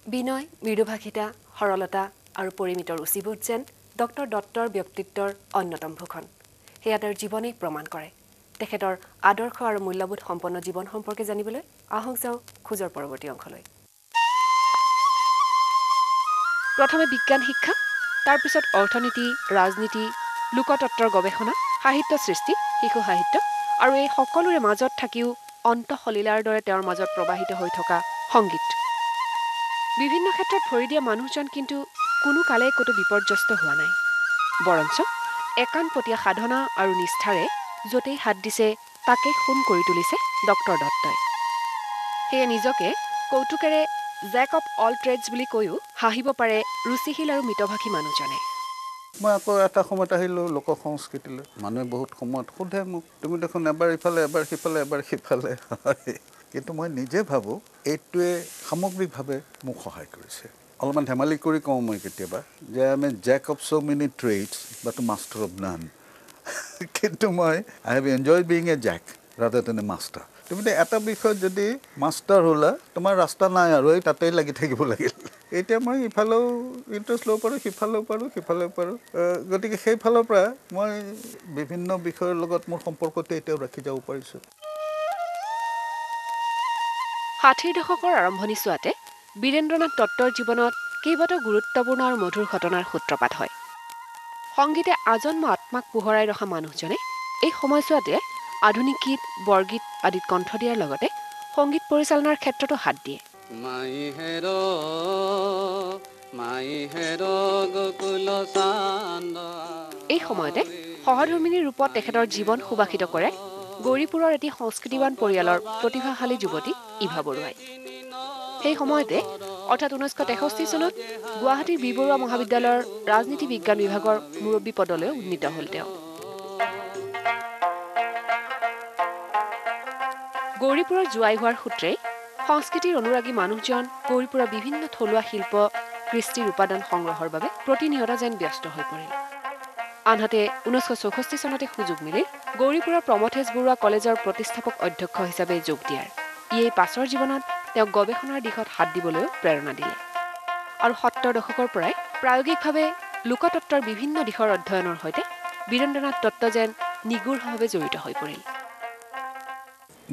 বিনয়, মৃদুভাষিতা, সৰলতা আৰু পৰিমিতৰ ৰুচিবোধ যেন ডক্টৰ দত্তৰ ব্যক্তিত্বৰ অন্যতম ভূষণ। সেয়া তেওঁৰ জীৱনেই প্ৰমাণ কৰে। তেখেতৰ আদৰ্শ আৰু মূল্যবোধ সম্পন্ন জীৱন সম্পৰ্কে জানিবলৈ আহক যাওঁ খোজৰ পৰৱৰ্তী অংশলৈ। প্ৰথমে বিজ্ঞান শিক্ষা, তাৰ পিছত অৰ্থনীতি, ৰাজনীতি, লোকতত্ত্বৰ গৱেষণা, সাহিত্য সৃষ্টি, শিশু সাহিত্য আৰু এই সকলোৰে মাজত থাকিও অন্তঃসলীলাৰ দৰে তেওঁৰ মাজত প্ৰবাহিত হৈ থকা সংগীত। বিভিন্ন ক্ষেত্ৰত ভৰি দিয়া মানুহজন কিন্তু কোনো কালে ক'তো বিপৰ্যস্ত হোৱা নাই। বৰঞ্চ একানপতীয়া সাধনা আৰু নিষ্ঠাৰে য'তেই হাত দিছে তাকেই সোণ কৰি তুলিছে ডক্টৰ দত্তই। সেয়ে নিজকে কৌতুকেৰে জেক অফ অল ট্ৰেডছ বুলি কৈও হাঁহিব পাৰে ৰুচিশীল আৰু মিতভাষী মানুহজনে। মই আকৌ এটা সময়ত আহিলোঁ লোক সংস্কৃতিলৈ। মানুহে বহুত সময়ত সোধে মোক, তুমি দেখোন এবাৰ ইফালে এবাৰ সিফালে এবাৰ সিফালে। কিন্তু মই নিজে ভাবোঁ এইটোৱে সামগ্ৰিকভাৱে মোক সহায় কৰিছে। অলপমান ধেমালি কৰি কওঁ মই কেতিয়াবা যে I am a jack of so' many trades but master of none. কিন্তু মই I have enjoy being a jack rather than a master. তুমি এটা বিষয়ত যদি মাষ্টাৰ হ'লা, তোমাৰ ৰাস্তা নাই আৰু এই তাতেই লাগি থাকিব লাগিল। এতিয়া মই ইফালেও ইণ্টাৰেষ্ট ল'ব পাৰোঁ, সিফালেও পাৰোঁ। গতিকে সেইফালৰ পৰা মই বিভিন্ন বিষয়ৰ লগত মোৰ সম্পৰ্কটো এতিয়াও ৰাখি যাব পাৰিছোঁ। ৬০ৰ দশকৰ আৰম্ভণি চোৱাতে বীৰেন্দ্ৰনাথ দত্তৰ জীৱনত কেইবাটাও গুৰুত্বপূৰ্ণ আৰু মধুৰ ঘটনাৰ সূত্ৰপাত হয়। সংগীতে আজন্ম আত্মাক পোহৰাই ৰখা মানুহজনে এই সময়ছোৱাতে আধুনিক গীত, বৰগীত আদিত কণ্ঠ দিয়াৰ লগতে সংগীত পৰিচালনাৰ ক্ষেত্ৰতো হাত দিয়ে। এই সময়তে সহধৰ্মিনী ৰূপত তেখেতৰ জীৱন সুবাসিত কৰে গৌৰীপুৰৰ এটি সংস্কৃতিবান পৰিয়ালৰ প্ৰতিভাশালী যুৱতী ইভা বৰুৱাই। সেই সময়তে অৰ্থাৎ 1963 চনত গুৱাহাটীৰ বি বৰুৱা মহাবিদ্যালয়ৰ ৰাজনীতি বিজ্ঞান বিভাগৰ মুৰব্বী পদলৈ উন্নীত হ'ল তেওঁ। গৌৰীপুৰৰ জোৱাই হোৱাৰ সূত্ৰেই সংস্কৃতিৰ অনুৰাগী মানুহজন গৌৰীপুৰৰ বিভিন্ন থলুৱা শিল্প কৃষ্টিৰ উপাদান সংগ্ৰহৰ বাবে প্ৰতিনিয়ত যেন ব্যস্ত হৈ পৰিল। আনহাতে 1964 চনতে সুযোগ মিলিল গৌৰীপুৰৰ প্ৰমথেশ বৰুৱা কলেজৰ প্ৰতিষ্ঠাপক অধ্যক্ষ হিচাপে যোগ দিয়াৰ। ইয়েই পাছৰ জীৱনত তেওঁক গৱেষণাৰ দিশত হাত দিবলৈও প্ৰেৰণা দিলে। আৰু 70ৰ দশকৰ পৰাই প্ৰায়োগিকভাৱে লোকতত্ত্বৰ বিভিন্ন দিশৰ অধ্যয়নৰ সৈতে বীৰেন্দ্ৰনাথ দত্ত যেন নিগুঢ়ভাৱে জড়িত হৈ পৰিল।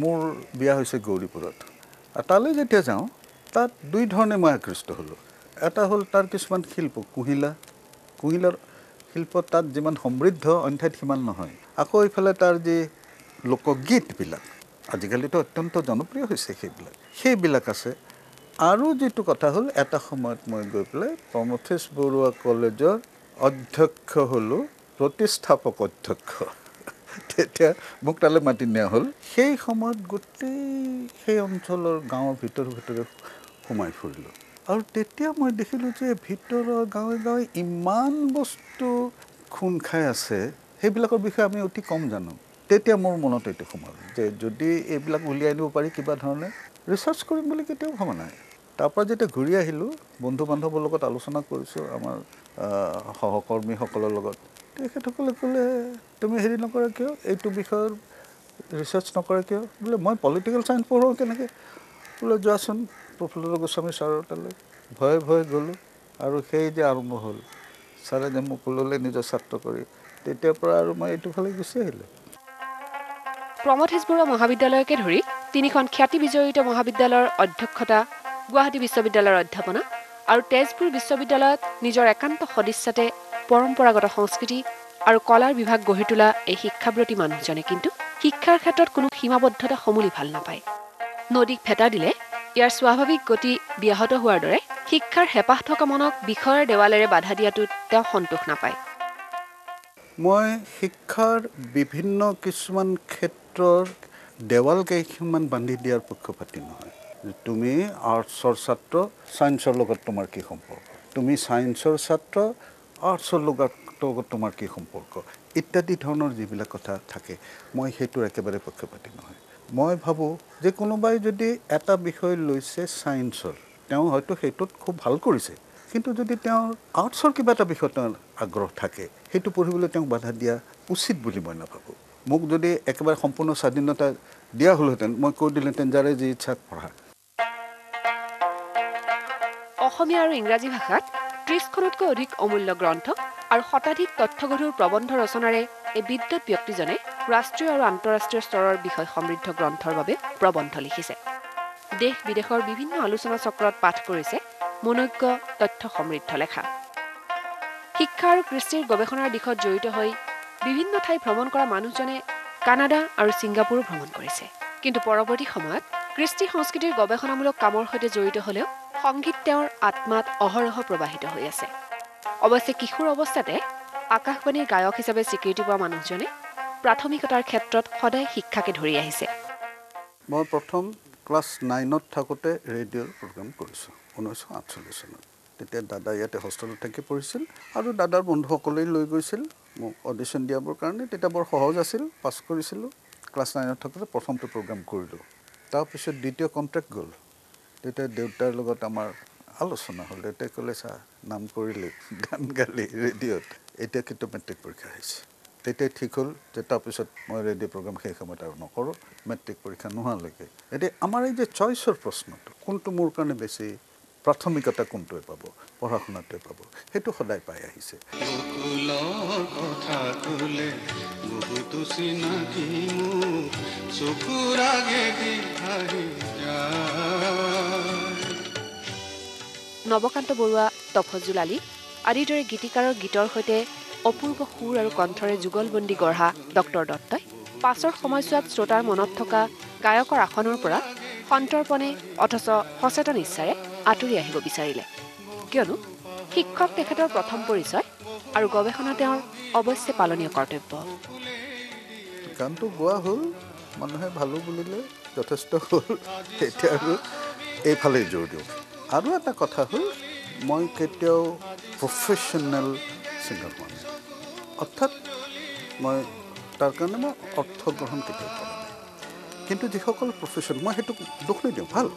মোৰ বিয়া হৈছে গৌৰীপুৰত। তালৈ যেতিয়া যাওঁ তাত দুই ধৰণে মই আকৃষ্ট হ'লোঁ। এটা হ'ল তাৰ কিছুমান শিল্প, কুহিলাৰ শিল্প তাত যিমান সমৃদ্ধ অন্য ঠাইত সিমান নহয়। আকৌ ইফালে তাৰ যি লোকগীতবিলাক আজিকালিতো অত্যন্ত জনপ্ৰিয় হৈছে, সেইবিলাক আছে। আৰু যিটো কথা হ'ল এটা সময়ত মই গৈ পেলাই প্ৰমথেশ বৰুৱা কলেজৰ অধ্যক্ষ হ'লোঁ, প্ৰতিষ্ঠাপক অধ্যক্ষ। তেতিয়া মোক তালৈ মাতি নিয়া হ'ল। সেই সময়ত গোটেই সেই অঞ্চলৰ গাঁৱৰ ভিতৰে সোমাই ফুৰিলোঁ। আৰু তেতিয়া মই দেখিলোঁ যে ভিতৰৰ গাঁৱে গাঁৱে ইমান বস্তু খুন খাই আছে, সেইবিলাকৰ বিষয়ে আমি অতি কম জানো। তেতিয়া মোৰ মনত এইটো সোমাল যে যদি এইবিলাক উলিয়াই আনিব পাৰি কিবা ধৰণে ৰিচাৰ্চ কৰিম বুলি কেতিয়াও ভবা নাই। তাৰপৰা যেতিয়া ঘূৰি আহিলোঁ, বন্ধু বান্ধৱৰ লগত আলোচনা কৰিছোঁ, আমাৰ সহকৰ্মীসকলৰ লগত। তেখেতসকলে ক'লে তুমি হেৰি নকৰা কিয়, এইটো বিষয়ৰ ৰিচাৰ্চ নকৰা কিয়? বোলে মই পলিটিকেল চায়েন্স পঢ়োঁ কেনেকৈ? বোলে যোৱাচোন প্ৰফুল্ল গোস্বামী ছাৰৰ তালৈ। ভয়ে ভয়ে গ'লোঁ আৰু সেই যে আৰম্ভ হ'ল, ছাৰে যে মোক ল'লে নিজৰ ছাত্ৰ কৰি, তেতিয়াৰ পৰা আৰু মই এইটো ফালে গুচি আহিলোঁ। প্ৰমথেশ বৰুৱা মহাবিদ্যালয়কে ধৰি 3খন খ্যাতি বিজড়িত মহাবিদ্যালয়ৰ অধ্যক্ষতা, গুৱাহাটী বিশ্ববিদ্যালয়ৰ অধ্যাপনা আৰু তেজপুৰ বিশ্ববিদ্যালয়ত নিজৰ একান্ত সদিচ্ছাতে পৰম্পৰাগত সংস্কৃতি আৰু কলাৰ বিভাগ গঢ়ি তোলা এই শিক্ষাব্ৰতী মানুহজনে কিন্তু শিক্ষাৰ ক্ষেত্ৰত কোনো সীমাবদ্ধতা সমূলি ভাল নাপায়। নদীক ভেটা দিলে ইয়াৰ স্বাভাৱিক গতি ব্যাহত হোৱাৰ দৰে শিক্ষাৰ হেঁপাহ থকা মনক বিষয়ৰ দেৱালেৰে বাধা দিয়াটোত তেওঁ সন্তোষ নাপায়। মই শিক্ষাৰ বিভিন্ন কিছুমান ক্ষেত্ৰৰ দেৱাল কেইখনমান বান্ধি দিয়াৰ পক্ষপাতি নহয়। তুমি আৰ্টছৰ ছাত্ৰ, ছায়েন্সৰ লগত তোমাৰ কি সম্পৰ্ক? তুমি ছায়েন্সৰ ছাত্ৰ, আৰ্টছৰ লগত তোমাৰ কি সম্পৰ্ক? ইত্যাদি ধৰণৰ যিবিলাক কথা থাকে, মই সেইটোৰ একেবাৰে পক্ষপাতি নহয়। মই ভাবোঁ যে কোনোবাই যদি এটা বিষয় লৈছে ছায়েন্সৰ, তেওঁ হয়তো সেইটোত খুব ভাল কৰিছে, কিন্তু যদি তেওঁৰ আৰ্টছৰ কিবা এটা বিষয়ত তেওঁৰ আগ্ৰহ থাকে, সেইটো পঢ়িবলৈ তেওঁক বাধা দিয়া উচিত বুলি মই নাভাবোঁ। মোক যদি একেবাৰে সম্পূৰ্ণ স্বাধীনতা দিয়া হ'লহেঁতেন, মই কৈ দিলোহেঁতেন যাৰে যি ইচ্ছা পঢ়া। অসমীয়া আৰু ইংৰাজী ভাষাত ৩০খনতকৈ অধিক অমূল্য গ্ৰন্থ আৰু শতাধিক তথ্যগধুৰ প্ৰবন্ধ ৰচনাৰে এই বিদ্যুৎ ব্যক্তিজনে ৰাষ্ট্ৰীয় আৰু আন্তঃৰাষ্ট্ৰীয় স্তৰৰ বিষয় সমৃদ্ধ গ্ৰন্থৰ বাবে প্ৰবন্ধ লিখিছে। দেশ বিদেশৰ বিভিন্ন আলোচনা চক্ৰত পাঠ কৰিছে মনোজ্ঞ তথ্য সমৃদ্ধ লেখা। শিক্ষা আৰু কৃষ্টিৰ গৱেষণাৰ দিশত জড়িত হৈ বিভিন্ন ঠাই ভ্ৰমণ কৰা মানুহজনে কানাডা আৰু ছিংগাপুৰো ভ্ৰমণ কৰিছে। কিন্তু পৰৱৰ্তী সময়ত কৃষ্টি সংস্কৃতিৰ গৱেষণামূলক কামৰ সৈতে জড়িত হ'লেও সংগীত তেওঁৰ আত্মাত অহৰহ প্ৰবাহিত হৈ আছে। অৱশ্যে কিশোৰ অৱস্থাতে আকাশবাণীৰ গায়ক হিচাপে স্বীকৃতি পোৱা মানুহজনে প্ৰাথমিকতাৰ ক্ষেত্ৰত সদায় শিক্ষাকে ধৰি আহিছে। মই প্ৰথম ক্লাছ 9ত থাকোঁতে ৰেডিঅ'ৰ প্ৰগ্ৰাম কৰিছোঁ 1948 চনত। তেতিয়া দাদা ইয়াতে হোষ্টেলত থাকি পঢ়িছিল আৰু দাদাৰ বন্ধুসকলেই লৈ গৈছিল মোক অডিশ্যন দিয়াবৰ কাৰণে। তেতিয়া বৰ সহজ আছিল, পাছ কৰিছিলোঁ। ক্লাছ 9ত থাকোঁতে প্ৰথমটো প্ৰগ্ৰাম কৰিলোঁ। তাৰপিছত দ্বিতীয় কণ্ট্ৰেক্ট গ'ল। তেতিয়া দেউতাৰ লগত আমাৰ আলোচনা হ'ল। দেউতাই ক'লে, চা নাম কৰিলি, গান গালি ৰেডিঅ'ত, এতিয়া কিন্তু মেট্ৰিক পৰীক্ষা আহিছে। তেতিয়াই ঠিক হ'ল যে তাৰপিছত মই ৰেডিঅ' প্ৰগ্ৰাম সেই সময়ত আৰু নকৰোঁ, মেট্ৰিক পৰীক্ষা নোহোৱালৈকে। এতিয়া আমাৰ এই যে চইচৰ প্ৰশ্নটো, কোনটো মোৰ কাৰণে বেছি প্ৰাথমিকতা কোনটোৱে পাব, পঢ়া শুনাটোৱে পাব, সেইটো সদায় পাই আহিছে। নৱকান্ত বৰুৱা, তফজুল আলী আদিৰ দৰে গীতিকাৰৰ গীতৰ সৈতে অপূৰ্ব সুৰ আৰু কণ্ঠৰে যুগলবন্দী গঢ়া ডক্টৰ দত্তই পাছৰ সময়ছোৱাত শ্ৰোতাৰ মনত থকা গায়কৰ আসনৰ পৰা সন্তৰ্পণে অথচ সচেতন ইচ্ছাৰে আঁতৰি আহিব বিচাৰিলে। কিয়নো শিক্ষক তেখেতৰ প্ৰথম পৰিচয় আৰু গৱেষণা তেওঁৰ অৱশ্যে পালনীয় কৰ্তব্য। গানটো গোৱা হ'ল, মানুহে ভালো বুলিলে, যথেষ্ট হ'ল। এতিয়া আৰু এইফালে জোৰ দিওঁ। আৰু এটা কথা হ'ল, মই কেতিয়াও প্ৰফেশ্যনেল ছিংগাৰ হোৱা নাই। অৰ্থাৎ মই তাৰ কাৰণে মই অৰ্থ গ্ৰহণ কেতিয়াও কৰা নাই। কিন্তু যিসকল প্ৰফেশ্যন, মই সেইটো দুখ নিদিওঁ, ভাল।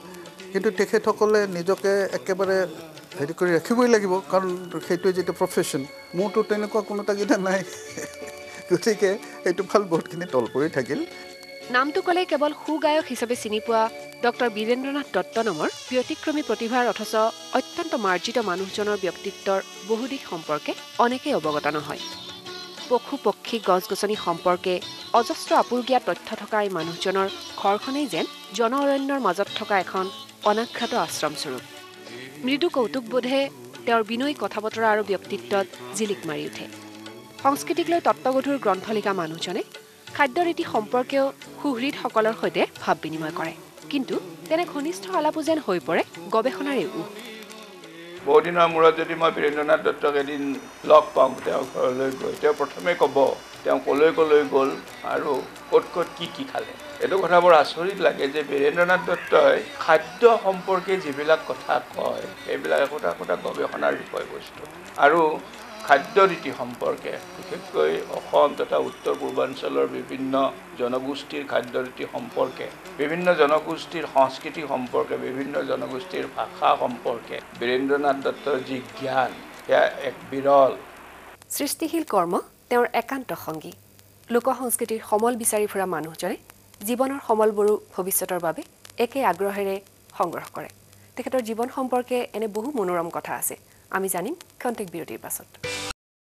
কিন্তু তেখেতসকলে নিজকে একেবাৰে হেৰি কৰি ৰাখিবই লাগিব, কাৰণ সেইটোৱে যিটো প্ৰফেশ্যন। মোৰতো তেনেকুৱা কোনো তাগিদা নাই। গতিকে সেইটো ভাল, বহুতখিনি তল পৰি থাকিল। নামটো ক'লে কেৱল সুগায়ক হিচাপে চিনি পোৱা ডক্টৰ বীৰেন্দ্ৰনাথ দত্ত নামৰ ব্যতিক্ৰমী প্ৰতিভাৰ অথচ অত্যন্ত মাৰ্জিত মানুহজনৰ ব্যক্তিত্বৰ বহু দিশ সম্পৰ্কে অনেকেই অৱগত নহয়। পশু পক্ষী গছ গছনি সম্পৰ্কে অজস্ৰ আপুৰুগীয়া তথ্য থকা এই মানুহজনৰ ঘৰখনেই যেন জন অৰণ্যৰ মাজত থকা এখন অনাঘ্ৰাত আশ্ৰমস্বৰূপ। মৃদু কৌতুকবোধে তেওঁৰ বিনয়ী কথা বতৰা আৰু ব্যক্তিত্বত জিলিক মাৰি উঠে। সংস্কৃতিক লৈ তত্ত্বগধুৰ গ্ৰন্থ লিখা মানুহজনে খাদ্য ৰীতি সম্পৰ্কেও সুহৃদসকলৰ সৈতে ভাৱ বিনিময় কৰে। কিন্তু তেনে ঘনিষ্ঠ আলাপো যেন হৈ পৰে গৱেষণাৰে বহুদিনৰ মূৰত যদি মই বীৰেন্দ্ৰনাথ দত্তক এদিন লগ পাওঁ, তেওঁৰ ঘৰলৈ গৈ তেওঁ প্ৰথমে ক'ব তেওঁ ক'লৈ গ'ল আৰু ক'ত কি খালে। এইটো কথা বৰ আচৰিত লাগে যে বীৰেন্দ্ৰনাথ দত্তই খাদ্য সম্পৰ্কে যিবিলাক কথা কয় সেইবিলাক একোটা গৱেষণাৰ বিষয়বস্তু। আৰু খাদ্য ৰীতি সম্পৰ্কে, বিশেষকৈ অসম তথা উত্তৰ পূৰ্বাঞ্চলৰ বিভিন্ন জনগোষ্ঠীৰ খাদ্য ৰীতি সম্পৰ্কে, বিভিন্ন জনগোষ্ঠীৰ সংস্কৃতি সম্পৰ্কে, বিভিন্ন জনগোষ্ঠীৰ ভাষা সম্পৰ্কে বীৰেন্দ্ৰনাথ দত্তৰ যি জ্ঞান, সেয়া এক বিৰল। সৃষ্টিশীল কৰ্ম তেওঁৰ একান্ত সংগী। লোক সংস্কৃতিৰ সমল বিচাৰি ফুৰা মানুহজনে জীৱনৰ সমলবোৰো ভৱিষ্যতৰ বাবে একে আগ্ৰহেৰে সংগ্ৰহ কৰে। তেখেতৰ জীৱন সম্পৰ্কে এনে বহু মনোৰম কথা আছে। আমি জানিম খন্তেক বিৰতিৰ পাছত।